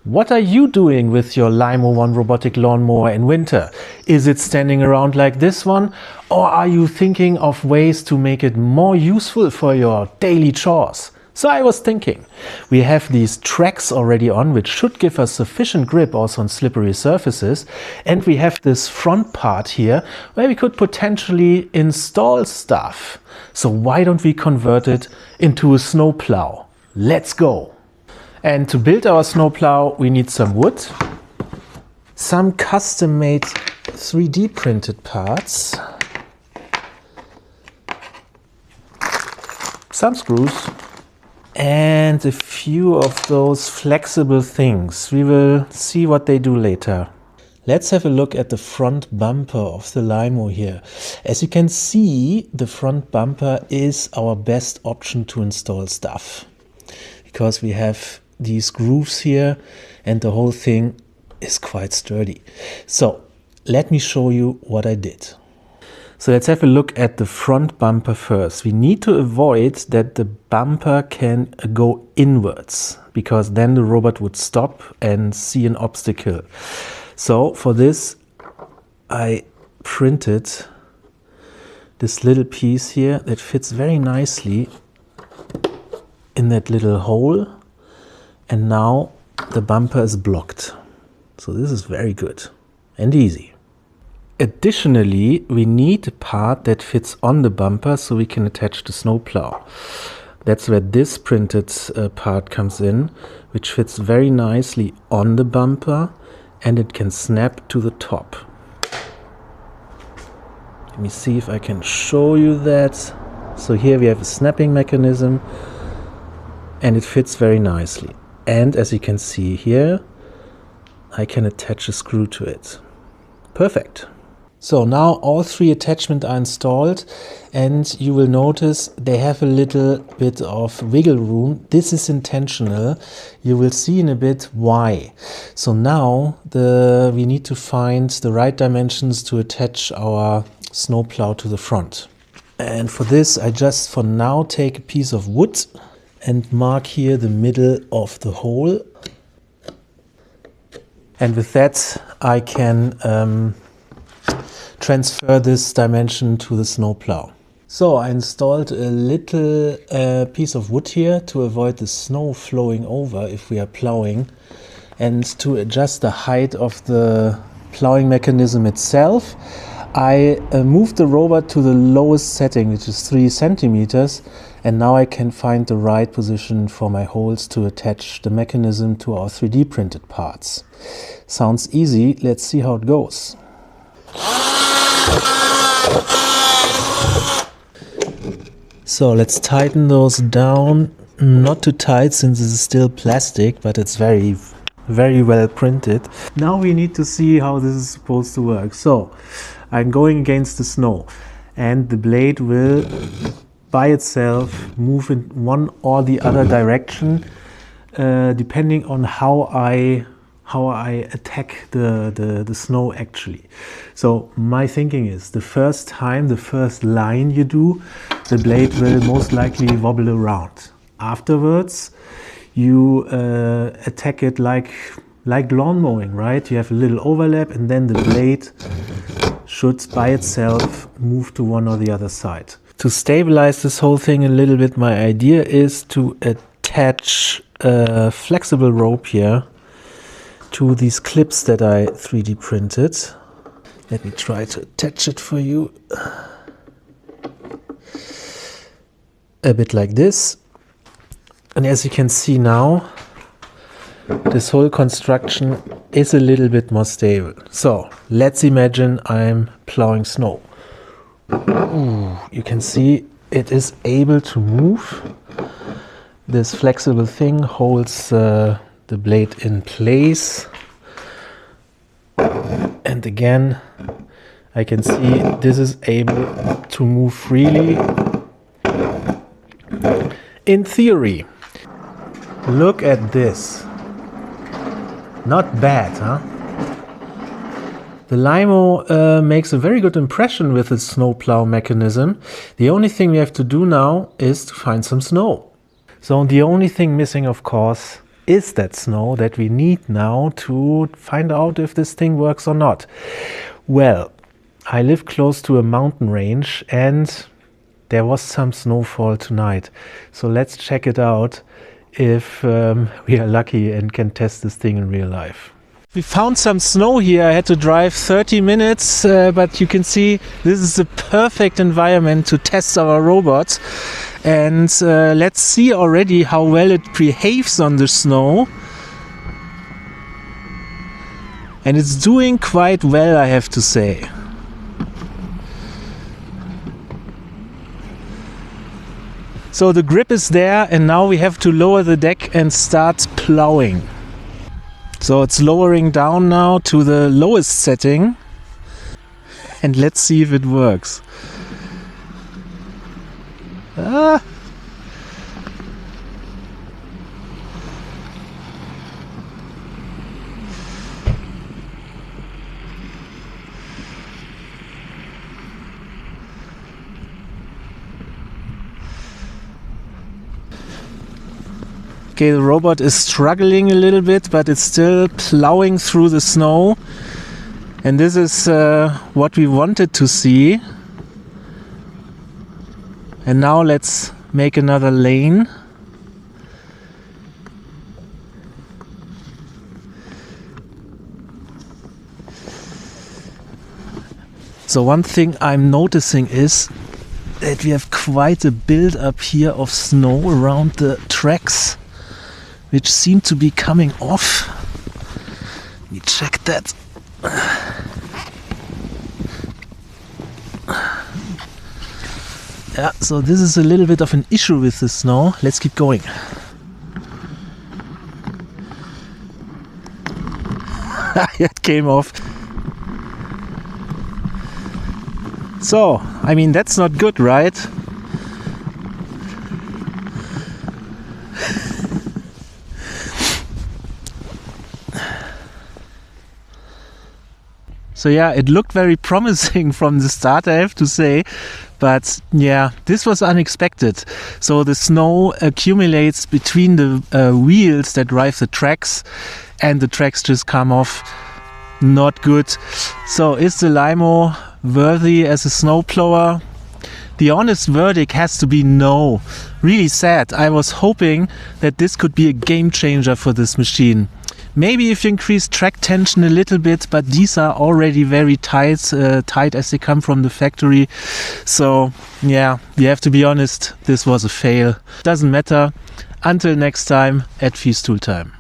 What are you doing with your Lymow One robotic lawnmower in winter? Is it standing around like this one? Or are you thinking of ways to make it more useful for your daily chores? So I was thinking, we have these tracks already on, which should give us sufficient grip also on slippery surfaces. And we have this front part here where we could potentially install stuff. So why don't we convert it into a snowplow? Let's go! And to build our snowplow, we need some wood, some custom-made 3D printed parts, some screws, and a few of those flexible things. We will see what they do later. Let's have a look at the front bumper of the Lymow here. As you can see, the front bumper is our best option to install stuff, because we have these grooves here and the whole thing is quite sturdy. So let me show you what I did. So let's have a look at the front bumper first. We need to avoid that the bumper can go inwards, because then the robot would stop and see an obstacle. So for this I printed this little piece here that fits very nicely in that little hole. And now the bumper is blocked. So this is very good and easy. Additionally, we need a part that fits on the bumper so we can attach the snowplow. That's where this printed part comes in, which fits very nicely on the bumper and it can snap to the top. Let me see if I can show you that. So here we have a snapping mechanism and it fits very nicely. And as you can see here, I can attach a screw to it. Perfect. So now all three attachments are installed and you will notice they have a little bit of wiggle room. This is intentional. You will see in a bit why. So now we need to find the right dimensions to attach our snowplow to the front. And for this, I just for now take a piece of wood and mark here the middle of the hole. And with that, I can transfer this dimension to the snowplow. So I installed a little piece of wood here to avoid the snow flowing over if we are plowing, and to adjust the height of the plowing mechanism itself. I moved the robot to the lowest setting, which is 3 centimeters, and now I can find the right position for my holes to attach the mechanism to our 3D printed parts. Sounds easy, let's see how it goes. So let's tighten those down, not too tight since this is still plastic, but it's very well printed. Now we need to see how this is supposed to work. So I'm going against the snow and the blade will by itself move in one or the other direction depending on how I attack the snow actually. So my thinking is the first line you do, the blade will most likely wobble around. Afterwards you attack it like lawn mowing, right? You have a little overlap and then the blade should by itself move to one or the other side. To stabilize this whole thing a little bit, my idea is to attach a flexible rope here to these clips that I 3D printed. Let me try to attach it for you. A bit like this. And as you can see now, this whole construction is a little bit more stable. So let's imagine I'm plowing snow. Ooh, you can see it is able to move. This flexible thing holds the blade in place. And again, I can see this is able to move freely. In theory. Look at this. Not bad, huh? The Lymow makes a very good impression with its snowplow mechanism. The only thing we have to do now is to find some snow. So the only thing missing, of course, is that snow that we need now to find out if this thing works or not? Well, I live close to a mountain range and there was some snowfall tonight. So let's check it out if we are lucky and can test this thing in real life. We found some snow here. I had to drive 30 minutes, but you can see this is the perfect environment to test our robot. And let's see already how well it behaves on the snow. And it's doing quite well, I have to say. So the grip is there, and now we have to lower the deck and start plowing. So it's lowering down now to the lowest setting. And let's see if it works. Ah! Okay, the robot is struggling a little bit, but it's still plowing through the snow. And this is what we wanted to see. And now let's make another lane. So one thing I'm noticing is that we have quite a build-up here of snow around the tracks, which seem to be coming off. Let me check that. Yeah, so this is a little bit of an issue with the snow. Let's keep going. It came off. So, I mean, that's not good, right? So yeah, it looked very promising from the start, I have to say. But yeah, this was unexpected. So the snow accumulates between the wheels that drive the tracks, and the tracks just come off. Not good. So is the Lymow worthy as a snowplower? The honest verdict has to be no. Really sad. I was hoping that this could be a game changer for this machine. Maybe if you increase track tension a little bit, but these are already very tight as they come from the factory. So yeah, we have to be honest, this was a fail. Doesn't matter. Until next time at Feast Tool Time.